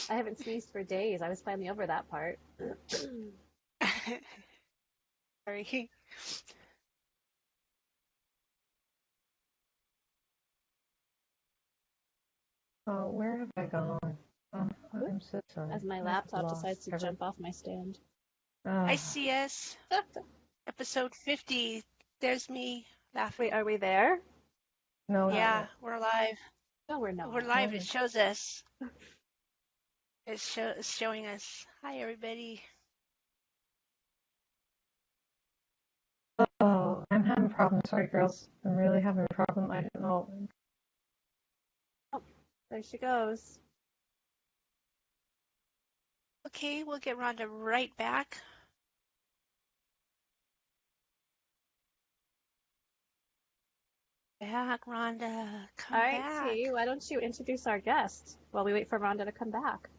I haven't sneezed for days. I was finally over that part. Sorry. Oh, where have I gone? Oh, I'm so sorry. As my I have laptop decides lost to every. jump off my stand. I Oh, see us. Episode 50. There's me Wait, laughing. are we there? no, not Yeah, yet. we're live. No, we're We're not. live. No, It no. shows us. It's showing us. Hi, everybody. Oh, I'm having problems. Sorry, girls. I'm really having a problem. I don't know. Oh, there she goes. Okay, we'll get Rhonda right back. Back, Rhonda. All Come right, T, back. why don't you introduce our guest while we wait for Rhonda to come back?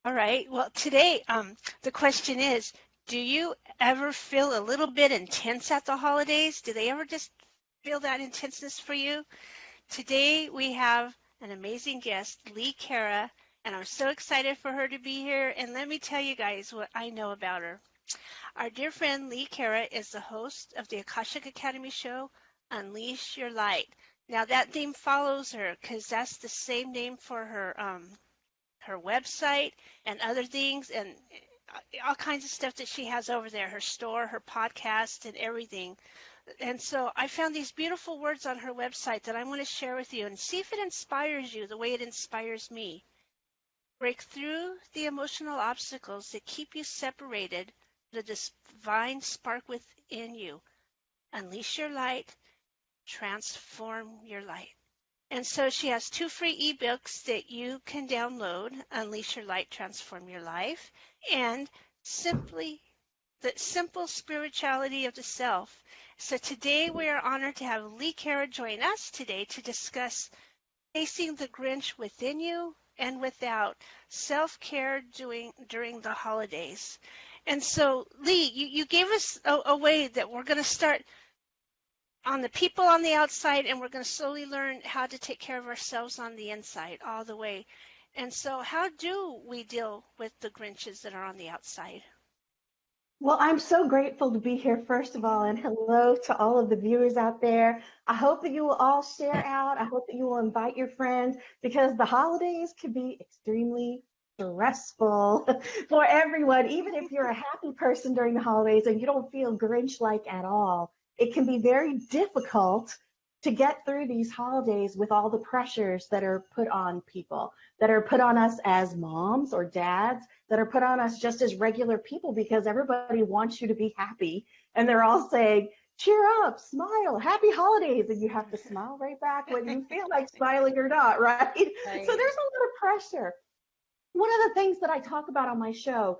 All right. Well, today, the question is, do you ever feel a little bit intense at the holidays? Do they ever just feel that intenseness for you? Today we have an amazing guest, Li Cara, and I'm so excited for her to be here. And let me tell you guys what I know about her. Our dear friend Li Cara is the host of the Akashic Academy show, Unleash Your Light. Now that name follows her because that's the same name for her website and other things and all kinds of stuff that she has over there, her store, her podcast, and everything. And so I found these beautiful words on her website that I want to share with you and see if it inspires you the way it inspires me. Break through the emotional obstacles that keep you separated from the divine spark within you. Unleash your light, transform your light. And so she has 2 free ebooks that you can download, Unleash Your Light, Transform Your Life, and simply the simple spirituality of the self. So today we are honored to have Li Cara join us today to discuss facing the Grinch within you and without, self-care during the holidays. And so, Li, you gave us a way that we're going to start on the people on the outside, and we're going to slowly learn how to take care of ourselves on the inside all the way. And so how do we deal with the Grinches that are on the outside? Well, I'm so grateful to be here, first of all, and hello to all of the viewers out there. I hope that you will all share out. I hope that you will invite your friends because the holidays can be extremely stressful for everyone. Even if you're a happy person during the holidays and you don't feel Grinch-like at all, it can be very difficult to get through these holidays with all the pressures that are put on people, that are put on us as moms or dads, that are put on us just as regular people because everybody wants you to be happy. And they're all saying, cheer up, smile, happy holidays. And you have to smile right back whether you feel like smiling or not, right? Right. So there's a lot of pressure. One of the things that I talk about on my show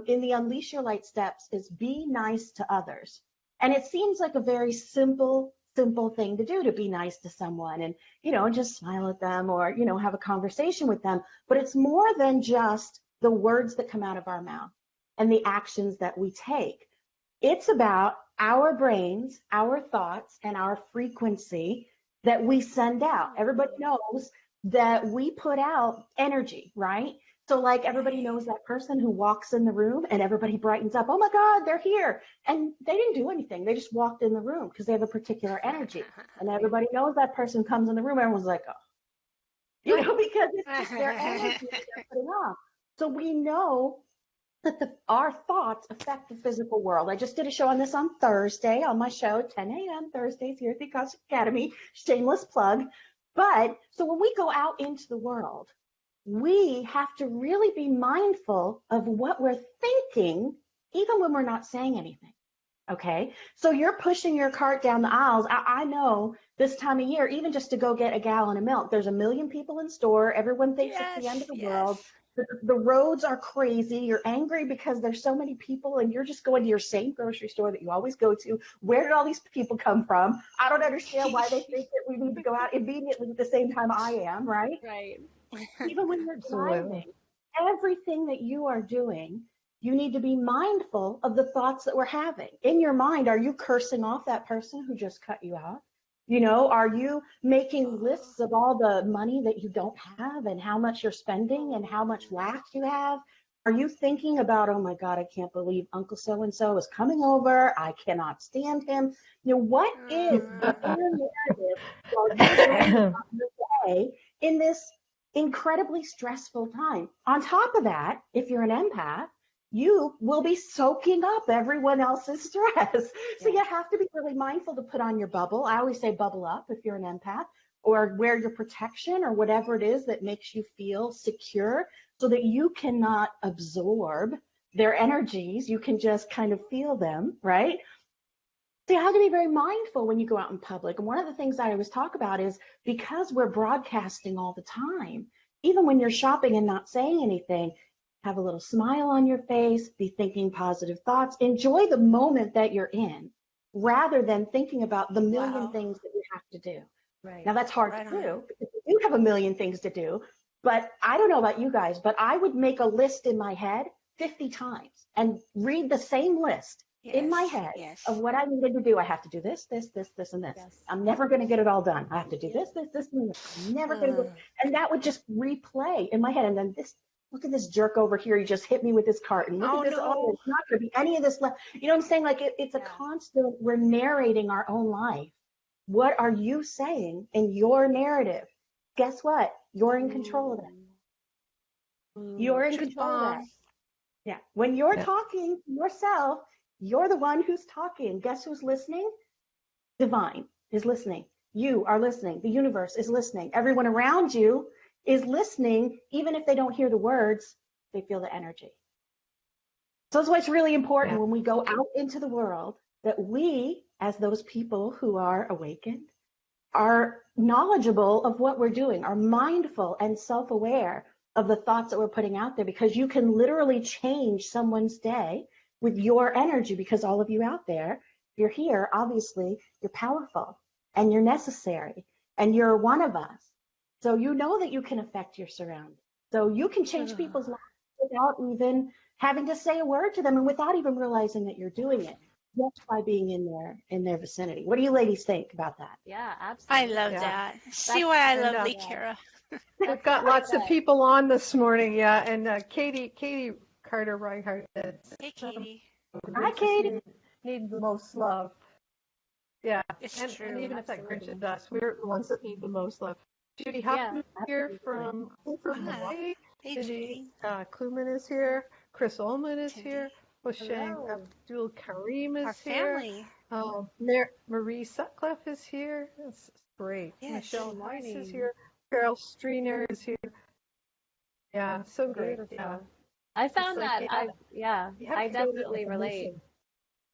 in the Unleash Your Light steps is be nice to others. And it seems like a very simple thing to do to be nice to someone and, just smile at them or, have a conversation with them. But it's more than just the words that come out of our mouth and the actions that we take. It's about our brains, our thoughts, and our frequency that we send out. Everybody knows that we put out energy, right? So like everybody knows that person who walks in the room and everybody brightens up. Oh my God, they're here. And they didn't do anything. They just walked in the room because they have a particular energy. And everybody knows that person comes in the room. Everyone's like, oh, because it's just their energy that they're putting off. So we know that our thoughts affect the physical world. I just did a show on this on Thursday on my show, 10 a.m. Thursdays here at the Akashic Academy. Shameless plug. But so when we go out into the world, we have to really be mindful of what we're thinking, even when we're not saying anything. Okay, so you're pushing your cart down the aisles. I know this time of year, even just to go get a gallon of milk, there's a million people in store. Everyone thinks it's the end of Yes, the yes. world. The roads are crazy. You're angry because there's so many people and you're just going to your same grocery store that you always go to. Where did all these people come from? I don't understand why they think that we need to go out immediately at the same time I am, right? Right. Even when you're Absolutely. driving, everything that you are doing, you need to be mindful of the thoughts that we're having. In your mind, are you cursing off that person who just cut you out? You know, are you making lists of all the money that you don't have and how much you're spending and how much lack you have? Are you thinking about, oh my God, I can't believe Uncle so and so is coming over. I cannot stand him. You know, what is the inner narrative while you're going about your day in this incredibly stressful time? On top of that, if you're an empath, you will be soaking up everyone else's stress. So you have to be really mindful to put on your bubble. I always say bubble up if you're an empath, or wear your protection or whatever it is that makes you feel secure so that you cannot absorb their energies. You can just kind of feel them, right? So you have to be very mindful when you go out in public. And one of the things I always talk about is because we're broadcasting all the time, even when you're shopping and not saying anything, have a little smile on your face, be thinking positive thoughts, enjoy the moment that you're in rather than thinking about the million things that you have to do. Right. Now that's hard to do because you have a million things to do, but I don't know about you guys, but I would make a list in my head 50 times and read the same list in my head of what I needed to do. I have to do this, this, this, this, and this. Yes. I'm never going to get it all done. I have to do this, this, this, and this. I'm never going to go. And that would just replay in my head. And then this, look at this jerk over here. He just hit me with his cart. And look at this. Oh, there's not going to be any of this left. You know what I'm saying? Like it's a constant, we're narrating our own life. What are you saying in your narrative? Guess what? You're in control of that. You're in control of that. Yeah. When you're talking to yourself, you're the one who's talking. Guess who's listening? Divine is listening. You are listening. The universe is listening. Everyone around you is listening. Even if they don't hear the words, they feel the energy. So that's why it's really important when we go out into the world that we, as those people who are awakened, are knowledgeable of what we're doing, are mindful and self-aware of the thoughts that we're putting out there, because you can literally change someone's day with your energy, because all of you out there, you're here, obviously, you're powerful and you're necessary and you're one of us. So you know that you can affect your surroundings. So you can change people's lives without even having to say a word to them and without even realizing that you're doing it, just by being in their vicinity. What do you ladies think about that? Yeah, absolutely. I love that. See why I love Li Cara. We've got lots of people on this morning, and Katie Carter Reinhardt said, Hey, Katie. Hi, Katie. Need the most love. Yeah, It's true. And even if that Grinch at us, we're the ones that need the most love. Judy Huffman here from Hawaii. Hey, Judy. Kluman is here. Chris Ullman is here. Hoshang Abdul Karim is here. Our family. Marie Sutcliffe is here. That's great. Yes. Michelle Weiss is here. Carol Streiner is here. Yeah, so great. Yeah. I found that I definitely relate.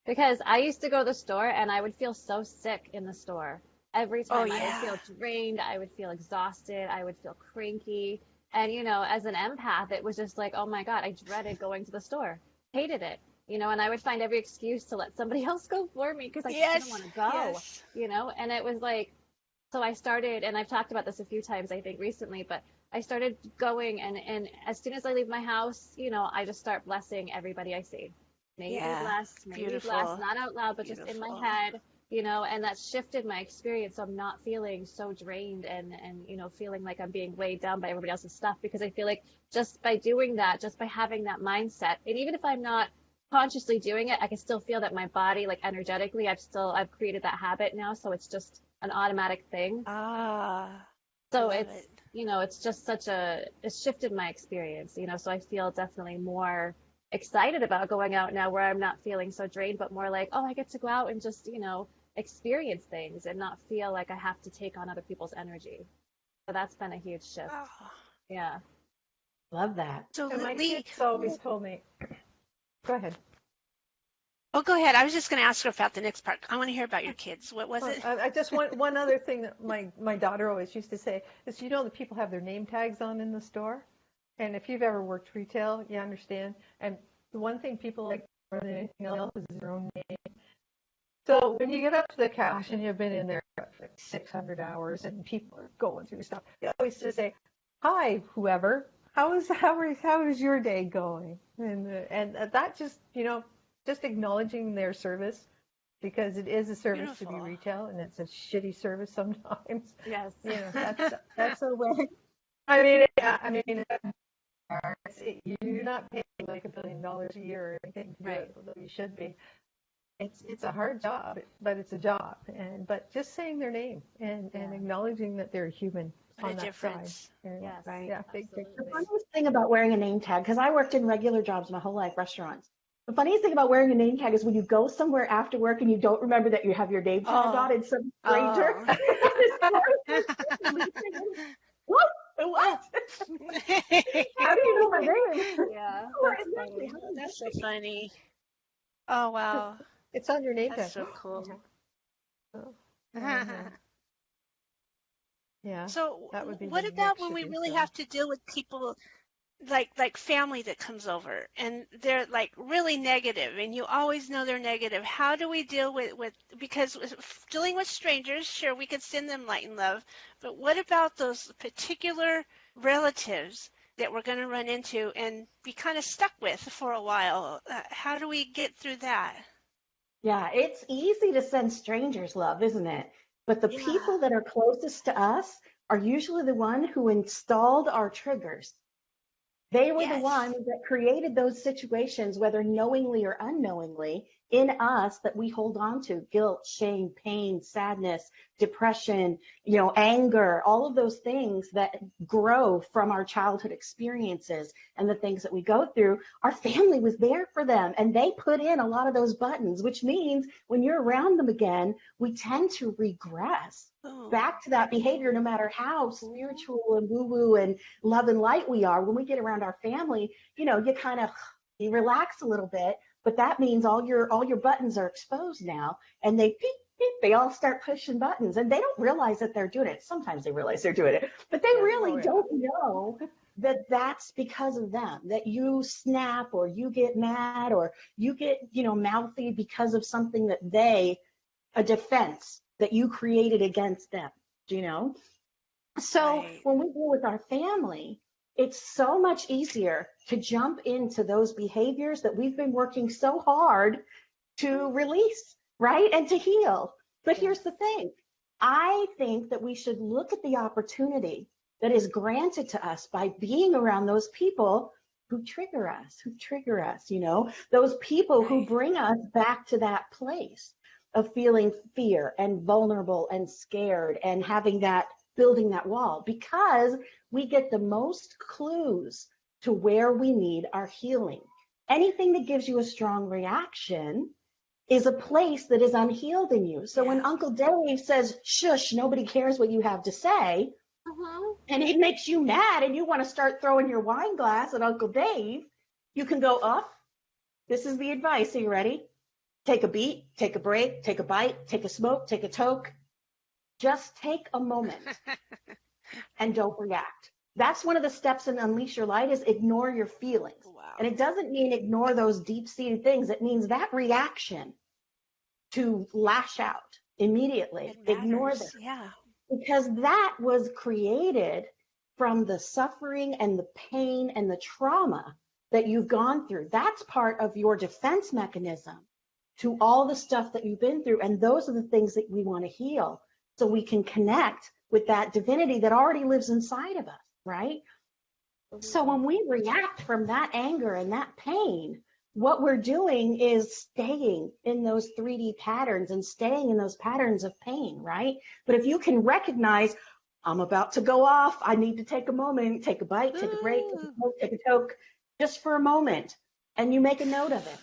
Because I used to go to the store and I would feel so sick in the store. Every time I would feel drained, I would feel exhausted, I would feel cranky. And, you know, as an empath, it was just like, oh my God, I dreaded going to the store. Hated it. You know, and I would find every excuse to let somebody else go for me because I didn't want to go. You know, and it was like, so I started, and I've talked about this a few times, I think, recently, but I started going, and as soon as I leave my house, you know, I just start blessing everybody I see. Maybe bless, not out loud, but just in my head, you know, and that shifted my experience. So I'm not feeling so drained and, you know, feeling like I'm being weighed down by everybody else's stuff, because I feel like just by doing that, just by having that mindset, and even if I'm not consciously doing it, I can still feel that my body, like energetically, I've created that habit now. So it's just an automatic thing. So it's, you know, it's just it's shifted my experience, you know, so I feel definitely more excited about going out now, where I'm not feeling so drained, but more like, oh, I get to go out and just, you know, experience things and not feel like I have to take on other people's energy. So that's been a huge shift. Yeah. Love that. So my kids always told me, go ahead. Oh, go ahead. I was just going to ask her about the next part. I want to hear about your kids. What was it? I just want one other thing that my daughter always used to say is, you know, that people have their name tags on in the store. And if you've ever worked retail, you understand. And the one thing people like more than anything else is their own name. So when you get up to the cash and you've been in there for like 600 hours and people are going through stuff, you always just say, hi, whoever. How is your day going? And that just, you know, just acknowledging their service because it is a service to be Beautiful. retail, and it's a shitty service sometimes. Yes. You know, that's a way. I mean, yeah, I mean, you're not paying like $1 billion a year or anything to do Right. it, although you should be. It's a hard job, but it's a job. But just saying their name and acknowledging that they're a human What on a that difference. side. And, Yes. Right. yeah, big The Absolutely. funniest thing about wearing a name tag, because I worked in regular jobs my whole life, restaurants. The funniest thing about wearing a name tag is when you go somewhere after work and you don't remember that you have your name tag on, and some stranger. Oh. What? What? How do you know my name? Yeah. Or That's exactly. funny. How That's so funny. Oh, wow. It's on your name That's tag. so cool. Yeah, So that would be what the about next when we shipping really service. have to deal with people like family that comes over and they're like really negative and you always know they're negative? How do we deal with because dealing with strangers, sure, we could send them light and love, but what about those particular relatives that we're going to run into and be kind of stuck with for a while? How do we get through that? Yeah, it's easy to send strangers love, isn't it? But the Yeah. people that are closest to us are usually the one who installed our triggers. They were the Yes. ones that created those situations, whether knowingly or unknowingly, in us that we hold on to: guilt, shame, pain, sadness, depression, anger, all of those things that grow from our childhood experiences and the things that we go through. Our family was there for them, and they put in a lot of those buttons, which means when you're around them again, we tend to regress Oh. back to that behavior, no matter how spiritual and woo-woo and love and light we are. When we get around our family, you relax a little bit, but that means all your buttons are exposed now, and they beep, beep, they all start pushing buttons, and they don't realize that they're doing it. Sometimes they realize they're doing it, but they really don't know that that's because of them, that you snap or you get mad or you get, mouthy because of something that a defense that you created against them, So Right. when we deal with our family, it's so much easier to jump into those behaviors that we've been working so hard to release, right? And to heal. But here's the thing. I think that we should look at the opportunity that is granted to us by being around those people who trigger us, those people who Right. bring us back to that place of feeling fear and vulnerable and scared and building that wall, because we get the most clues to where we need our healing. Anything that gives you a strong reaction is a place that is unhealed in you. So when Uncle Dave says, shush, nobody cares what you have to say, and it makes you mad and you want to start throwing your wine glass at Uncle Dave, you can go up. This is the advice. Are you ready? Take a beat, take a break, take a bite, take a smoke, take a toke. Just take a moment and don't react. That's one of the steps in Unleash Your Light, is ignore your feelings. Wow. And it doesn't mean ignore those deep-seated things. It means that reaction to lash out immediately. Ignore them. Yeah. Because that was created from the suffering and the pain and the trauma that you've gone through. That's part of your defense mechanism to all the stuff that you've been through. And those are the things that we want to heal, so we can connect with that divinity that already lives inside of us, right? So when we react from that anger and that pain, what we're doing is staying in those 3D patterns and staying in those patterns of pain, right? But if you can recognize, I'm about to go off, I need to take a moment, take a bite, take a break, take a smoke, take a toke, just for a moment, and you make a note of it.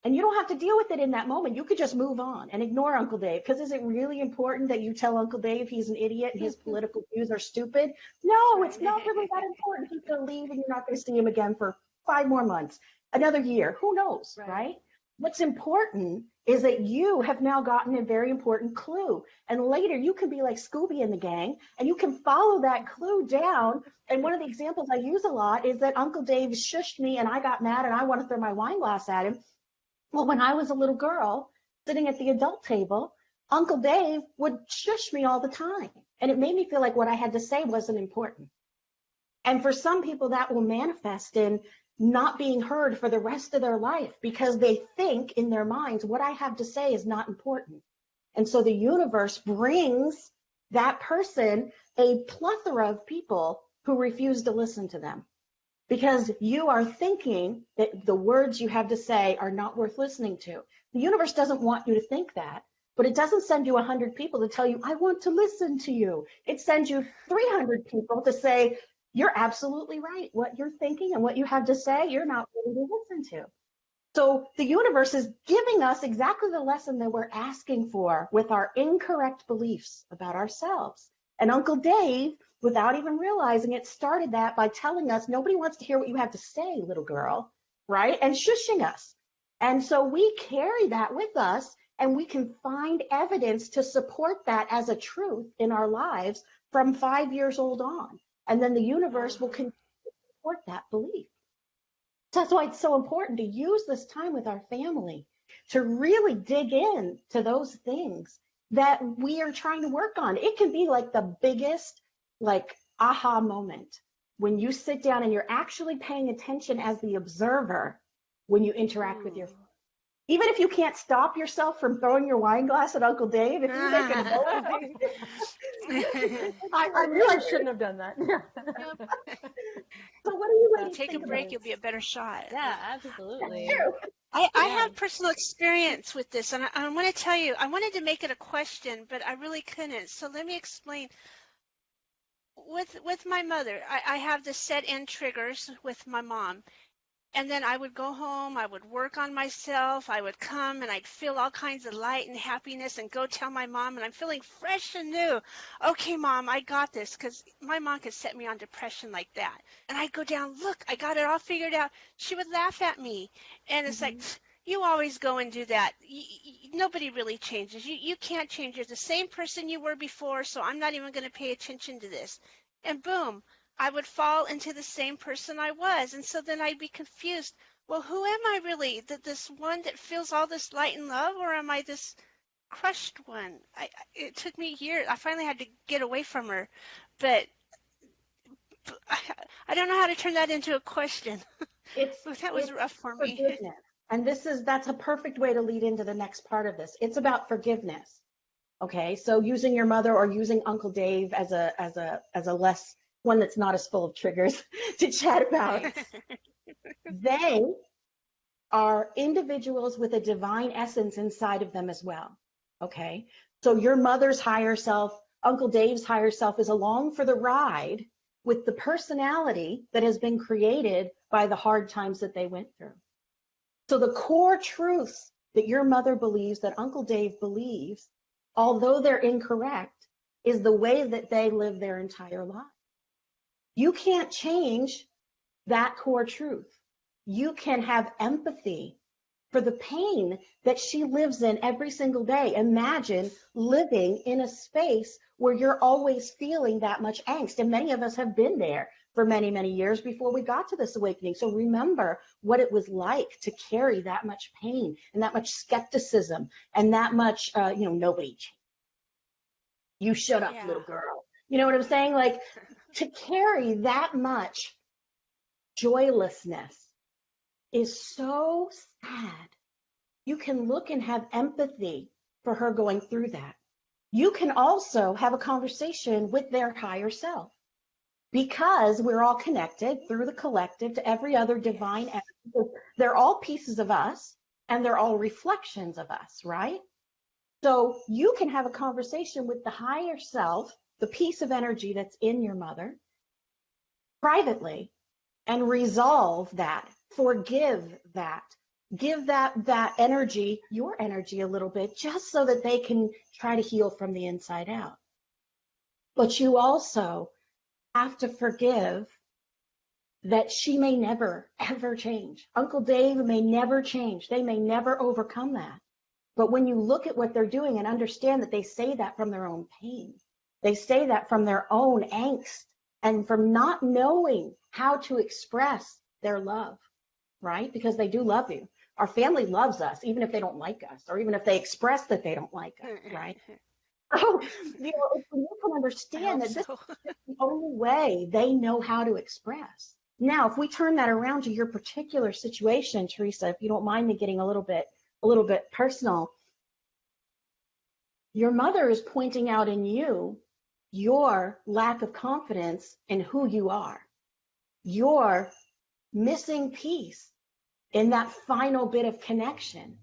And you don't have to deal with it in that moment. You could just move on and ignore Uncle Dave. Because is it really important that you tell Uncle Dave he's an idiot and his political views are stupid? No, it's not really that important. He's going to leave and you're not going to see him again for 5 more months, another year. Who knows, right? What's important is that you have now gotten a very important clue. And later you can be like Scooby and the gang, and you can follow that clue down. And one of the examples I use a lot is that Uncle Dave shushed me and I got mad and I want to throw my wine glass at him. Well, when I was a little girl sitting at the adult table, Uncle Dave would shush me all the time. And it made me feel like what I had to say wasn't important. And for some people, that will manifest in not being heard for the rest of their life because they think in their minds, what I have to say is not important. And so the universe brings that person a plethora of people who refuse to listen to them because you are thinking that the words you have to say are not worth listening to. The universe doesn't want you to think that, but it doesn't send you 100 people to tell you, I want to listen to you. It sends you 300 people to say, you're absolutely right. What you're thinking and what you have to say, you're not ready to listen to. So the universe is giving us exactly the lesson that we're asking for with our incorrect beliefs about ourselves. And Uncle Dave, without even realizing it, started that by telling us, nobody wants to hear what you have to say, little girl, right? And shushing us. And so we carry that with us, and we can find evidence to support that as a truth in our lives from 5 years old on. And then the universe will continue to support that belief. So that's why it's so important to use this time with our family to really dig in to those things that we are trying to work on. It can be like the biggest, like, aha moment when you sit down and you're actually paying attention as the observer when you interact with your family. Even if you can't stop yourself from throwing your wine glass at Uncle Dave, if you make a note, I really shouldn't have done that. So what do you ladies Take a think break, about you'll be a better shot. Yeah, absolutely. I have personal experience with this, and I want to tell you, I wanted to make it a question, but I really couldn't. So let me explain. With my mother, I have the set end triggers with my mom. And then I would go home, I would work on myself, I would come and I'd feel all kinds of light and happiness and go tell my mom, and I'm feeling fresh and new. Okay, Mom, I got this, because my mom could set me on depression like that. And I'd go down, look, I got it all figured out. She would laugh at me. And it's like, you always go and do that. Nobody really changes. You can't change. You're the same person you were before, so I'm not even going to pay attention to this. And boom. I would fall into the same person I was. And so then I'd be confused. Well, who am I really? This one that feels all this light and love, or am I this crushed one? It took me years. I finally had to get away from her. But I don't know how to turn that into a question. That was rough for me. Forgiveness. And that's a perfect way to lead into the next part of this. It's about forgiveness. Okay, so using your mother or using Uncle Dave as a less one that's not as full of triggers to chat about. They are individuals with a divine essence inside of them as well. Okay, so your mother's higher self, Uncle Dave's higher self is along for the ride with the personality that has been created by the hard times that they went through. So the core truths that your mother believes, that Uncle Dave believes, although they're incorrect, is the way that they live their entire life. You can't change that core truth. You can have empathy for the pain that she lives in every single day. Imagine living in a space where you're always feeling that much angst. And many of us have been there for many, many years before we got to this awakening. So remember what it was like to carry that much pain and that much skepticism and that much, nobody changed. You shut up, little girl. You know what I'm saying? Like, to carry that much joylessness is so sad. You can look and have empathy for her going through that. You can also have a conversation with their higher self, because we're all connected through the collective to every other divine essence. They're all pieces of us, and they're all reflections of us, right? So you can have a conversation with the higher self, the piece of energy that's in your mother, privately, and resolve that, forgive that, give that energy, your energy a little bit, just so that they can try to heal from the inside out. But you also have to forgive that she may never, ever change. Uncle Dave may never change. They may never overcome that. But when you look at what they're doing and understand that they say that from their own pain, they say that from their own angst and from not knowing how to express their love, right? Because they do love you. Our family loves us, even if they don't like us, or even if they express that they don't like us, right? So, you can understand that this is the only way they know how to express. Now, if we turn that around to your particular situation, Teresa, if you don't mind me getting a little bit personal, your mother is pointing out in you your lack of confidence in who you are, your missing piece in that final bit of connection.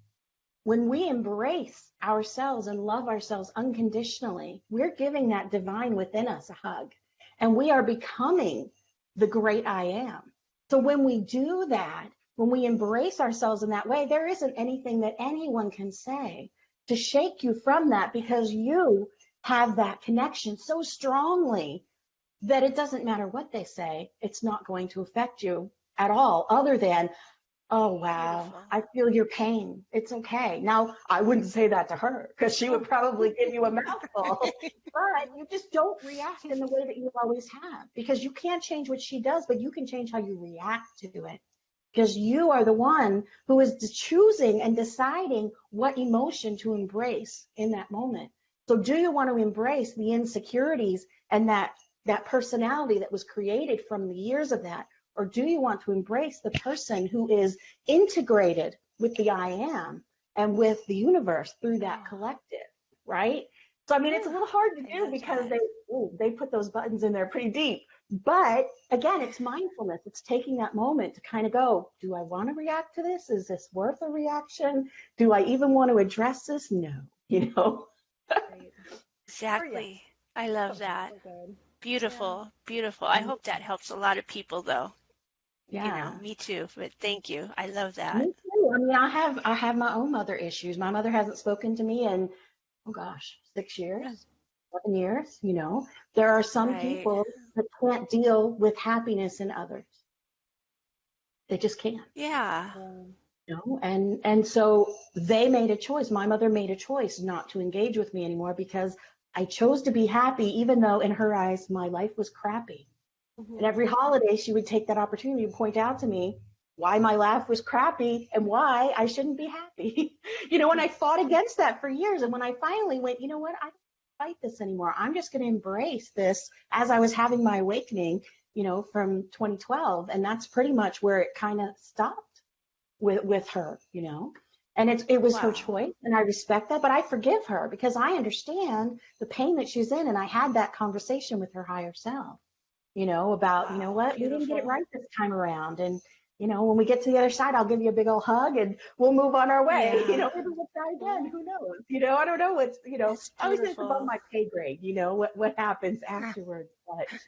When we embrace ourselves and love ourselves unconditionally, we're giving that divine within us a hug, and we are becoming the great I am. So when we do that, when we embrace ourselves in that way, there isn't anything that anyone can say to shake you from that, because you have that connection so strongly that it doesn't matter what they say, it's not going to affect you at all, other than, oh, wow, Beautiful. I feel your pain. It's okay. Now, I wouldn't say that to her, because she would probably give you a mouthful, but you just don't react in the way that you always have, because you can't change what she does, but you can change how you react to it, because you are the one who is choosing and deciding what emotion to embrace in that moment. So do you want to embrace the insecurities and that personality that was created from the years of that? Or do you want to embrace the person who is integrated with the I am and with the universe through that collective, right? So, I mean, it's a little hard to do, because they put those buttons in there pretty deep. But again, it's mindfulness. It's taking that moment to kind of go, do I want to react to this? Is this worth a reaction? Do I even want to address this? No, you know? Exactly. I love that. So Beautiful, beautiful. I hope that helps a lot of people, though. Yeah. You know, me too. But thank you. I love that. Me too. I mean, I have my own mother issues. My mother hasn't spoken to me in, oh gosh, 6 years, 7 years, you know. There are some Right. people that can't deal with happiness in others. They just can't. Yeah. You know? And so they made a choice. My mother made a choice not to engage with me anymore, because I chose to be happy, even though in her eyes my life was crappy. And every holiday she would take that opportunity to point out to me why my life was crappy and why I shouldn't be happy. You know, and I fought against that for years. And when I finally went, you know what, I don't fight this anymore. I'm just going to embrace this, as I was having my awakening, you know, from 2012. And that's pretty much where it kind of stopped with her, you know. And it was her choice, and I respect that, but I forgive her, because I understand the pain that she's in. And I had that conversation with her higher self, you know, about, you know what, beautiful. we didn't get it right this time around. And, you know, when we get to the other side, I'll give you a big old hug and we'll move on our way. Yeah. You know, maybe we'll try again. Who knows? You know, I don't know what's, you know, That's I always think beautiful. above my pay grade, you know, what happens afterwards. But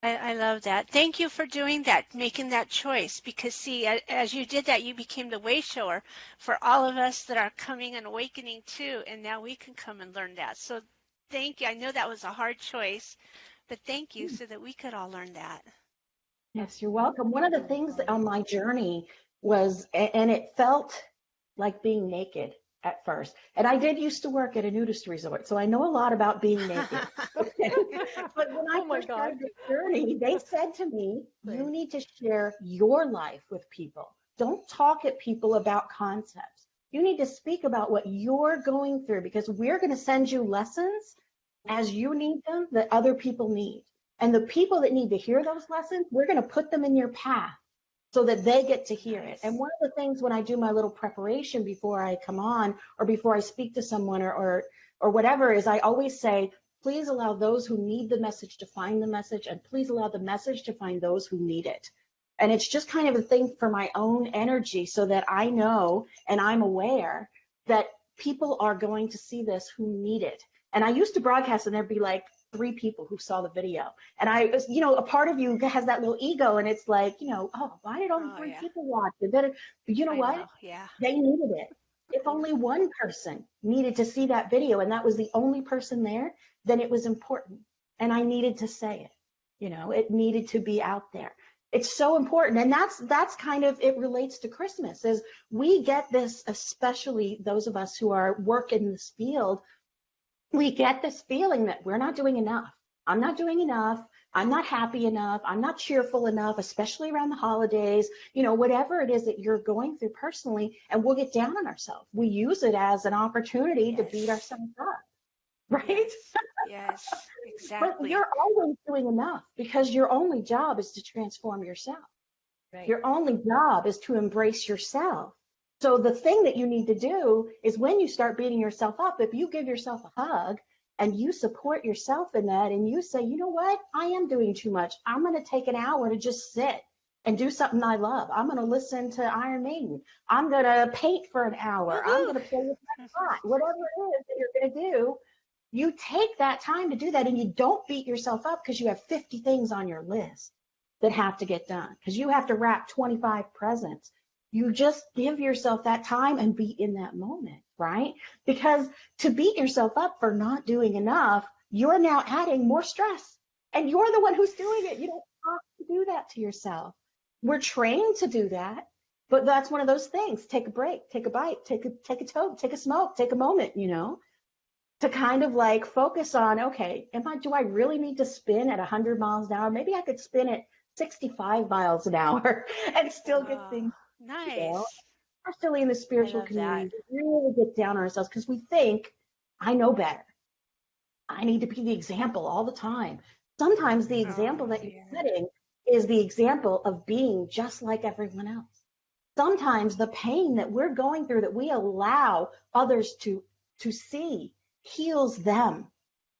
I love that. Thank you for doing that, making that choice, because see, as you did that, you became the way shower for all of us that are coming and awakening too, and now we can come and learn that. So thank you. I know that was a hard choice, but thank you, so that we could all learn that. yes, you're welcome. One of the things on my journey was, and it felt like being naked at first. And I did used to work at a nudist resort, so I know a lot about being naked. But when I first started this journey, they said to me, you need to share your life with people. Don't talk at people about concepts. You need to speak about what you're going through, because we're going to send you lessons as you need them that other people need. And the people that need to hear those lessons, we're going to put them in your path so that they get to hear it. And one of the things when I do my little preparation before I come on, or before I speak to someone, or whatever, is I always say, please allow those who need the message to find the message, and please allow the message to find those who need it. And it's just kind of a thing for my own energy, so that I know and I'm aware that people are going to see this who need it. And I used to broadcast, and there'd be like 3 people who saw the video. And I was, you know, a part of you has that little ego, and it's like, you know, oh, why did only 3 people watch it? But you know what? Yeah. They needed it. If only one person needed to see that video, and that was the only person there, then it was important. And I needed to say it. You know, it needed to be out there. It's so important. And that's kind of, it relates to Christmas, is we get this, especially those of us who are work in this field, we get this feeling that we're not doing enough. I'm not doing enough. I'm not happy enough. I'm not cheerful enough, especially around the holidays, you know, whatever it is that you're going through personally, and we'll get down on ourselves. We use it as an opportunity to beat ourselves up, right? Yes, But exactly. you're always doing enough because your only job is to transform yourself. Right. Your only job is to embrace yourself. So the thing that you need to do is when you start beating yourself up, if you give yourself a hug and you support yourself in that and you say, you know what, I am doing too much. I'm going to take an hour to just sit and do something I love. I'm going to listen to Iron Maiden. I'm going to paint for an hour. I'm Woohoo! going to play with my pot. Whatever it is that you're going to do, you take that time to do that and you don't beat yourself up because you have 50 things on your list that have to get done because you have to wrap 25 presents. You just give yourself that time and be in that moment, right? Because to beat yourself up for not doing enough, you're now adding more stress and you're the one who's doing it. You don't have to do that to yourself. We're trained to do that, but that's one of those things. Take a break, take a bite, take a toke, take a smoke, take a moment, to kind of like focus on, okay, do I really need to spin at 100 miles an hour? Maybe I could spin at 65 miles an hour and still get Oh, things, you know, nice. especially in the I spiritual love that. community. We really get down on ourselves because we think, I know better. I need to be the example all the time. Sometimes the example Oh, that you're yeah. setting is the example of being just like everyone else. Sometimes the pain that we're going through that we allow others to see heals them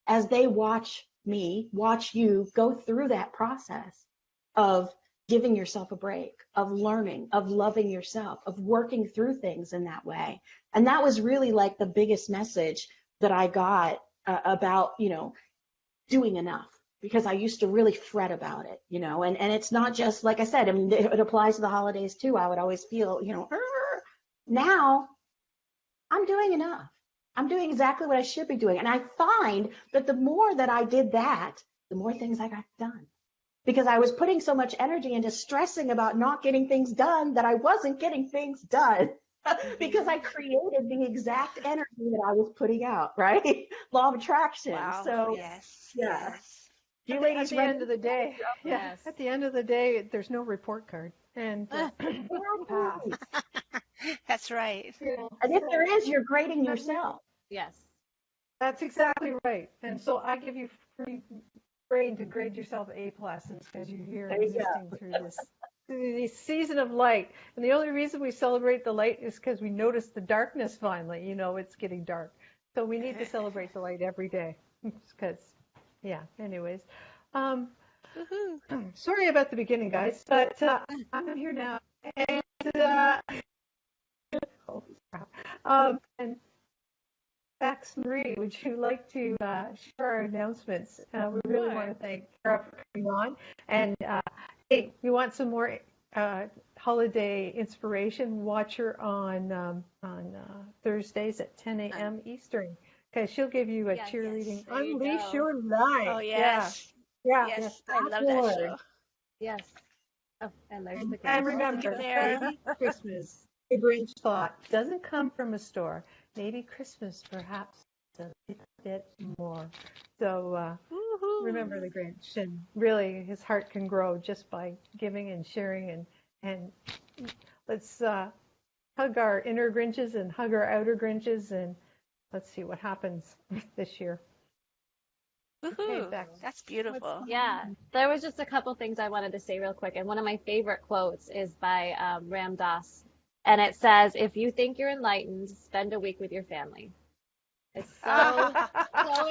as they watch you go through that process of giving yourself a break, of learning, of loving yourself, of working through things in that way. And that was really like the biggest message that I got about, doing enough because I used to really fret about it, and it's not just, like I said, I mean, it applies to the holidays too. I would always feel, "Arr." Now I'm doing enough. I'm doing exactly what I should be doing. And I find that the more that I did that, the more things I got done. Because I was putting so much energy into stressing about not getting things done that I wasn't getting things done because Hmm. I created the exact energy that I was putting out, right? Law of attraction. Wow. So, Yes, yeah. yes. Do you At ladies the run end into of the day, yeah, Yes. at the end of the day, there's no report card, and pass. Exactly. That's right. And if there So is, you're grading that's yourself. Yes. that's exactly right. And so I give you free rein to grade yourself A pluses because you're here There you go. existing through this season of light. And the only reason we celebrate the light is because we notice the darkness finally. It's getting dark. So we need to celebrate the light every day. Because, yeah, anyways. Um, Woohoo. sorry about the beginning, guys, but I'm here now. And, uh, oh, crap. And Max Marie, would you like to share our announcements? We really want to Sure. thank Kara for coming on. And hey, you want some more holiday inspiration? Watch her on Thursdays at 10 Um, a.m. Eastern, because she'll give you a yes. cheerleading, There you unleash go. your light. Oh, Yeah, yes. yeah, Yes, yes, I that love that word. show. Yes. Oh, and there's the And Grinch. Thank you, remember, Tara. maybe Christmas, the Grinch thought, doesn't come from a store. Maybe Christmas, perhaps, does a bit more. So remember Woohoo. the Grinch, and really his heart can grow just by giving and sharing. And let's hug our inner Grinches and hug our outer Grinches, and let's see what happens this year. Okay, Woohoo. back. That's beautiful. Yeah, there was just a couple things I wanted to say real quick. And one of my favorite quotes is by Ram Dass. And it says, if you think you're enlightened, spend a week with your family. It's so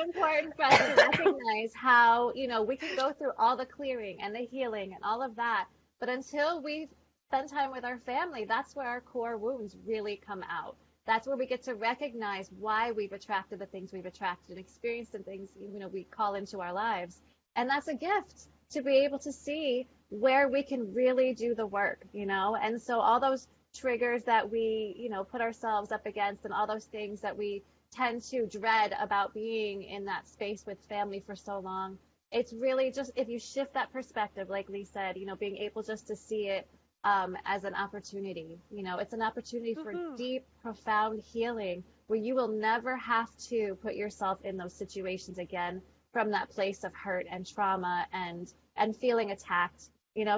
important for us to recognize how, we can go through all the clearing and the healing and all of that. But until we spend time with our family, that's where our core wounds really come out. That's where we get to recognize why we've attracted the things we've attracted and experienced the things, we call into our lives. And that's a gift to be able to see where we can really do the work. And so all those triggers that we, put ourselves up against and all those things that we tend to dread about being in that space with family for so long. It's really just if you shift that perspective, like Lee said, being able just to see it as an opportunity. It's an opportunity for Woohoo. deep, profound healing where you will never have to put yourself in those situations again from that place of hurt and trauma and feeling attacked.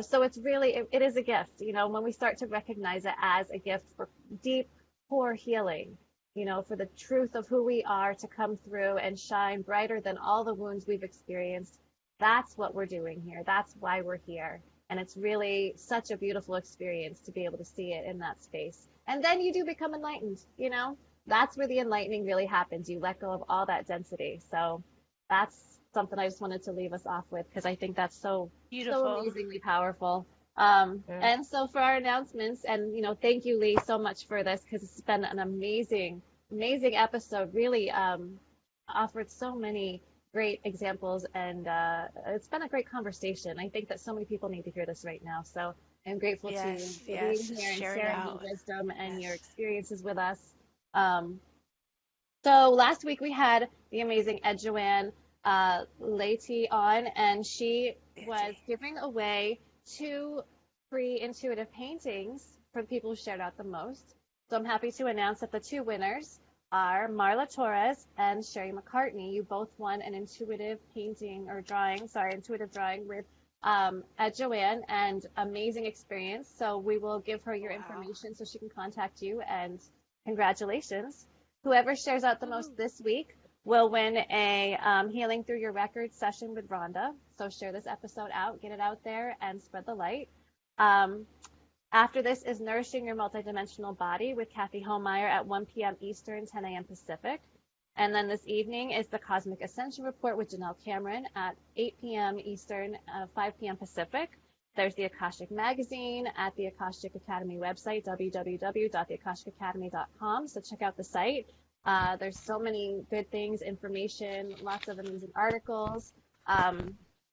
So it's really it is a gift. When we start to recognize it as a gift for deep, core healing for the truth of who we are to come through and shine brighter than all the wounds we've experienced. That's what we're doing here. That's why we're here. And it's really such a beautiful experience to be able to see it in that space. And then you do become enlightened. That's where the enlightening really happens. You let go of all that density. So that's something I just wanted to leave us off with because I think that's so Beautiful. amazingly powerful. And so for our announcements, and thank you, Lee, so much for this because it's been an amazing, amazing episode. Really offered so many great examples, and it's been a great conversation. I think that so many people need to hear this right now. So I'm grateful to you for being here and sharing your wisdom and your experiences with us. So last week we had the amazing Ed Joanne Leite on, and she was giving away 2 free intuitive paintings for the people who shared out the most. So I'm happy to announce that the 2 winners are Marla Torres and Sherry McCartney. You both won an intuitive drawing with Ed Joanne, and amazing experience. So we will give her your information so she can contact you, and congratulations. Whoever shares out the most this week will win a Healing Through Your Records session with Rhonda. So share this episode out, get it out there, and spread the light. After this is Nourishing Your Multidimensional Body with Kathy Homeyer at 1 p.m. Eastern, 10 a.m. Pacific. And then this evening is the Cosmic Ascension Report with Janelle Cameron at 8 p.m. Eastern, 5 p.m. Pacific. There's the Akashic Magazine at the Akashic Academy website, www.theakashicacademy.com. So check out the site. There's so many good things, information, lots of amazing articles.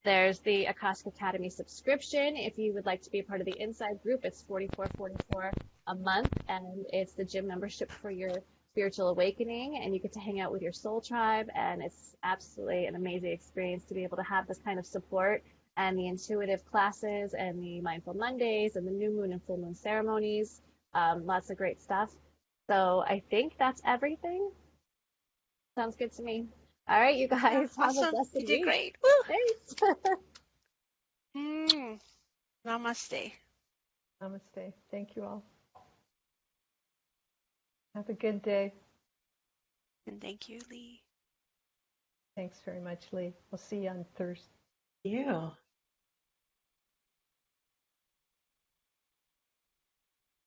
There's the Akashic Academy subscription. If you would like to be a part of the inside group, it's $44.44 a month, and it's the gym membership for your spiritual awakening, and you get to hang out with your soul tribe, and it's absolutely an amazing experience to be able to have this kind of support, and the intuitive classes and the Mindful Mondays and the new moon and full moon ceremonies. Lots of great stuff. So I think that's everything. Sounds good to me. All right, you guys. Awesome. Have a blessed You did week. great. Thanks. Namaste. Namaste. Thank you all. Have a good day. And thank you, Lee. Thanks very much, Lee. We'll see you on Thursday. You.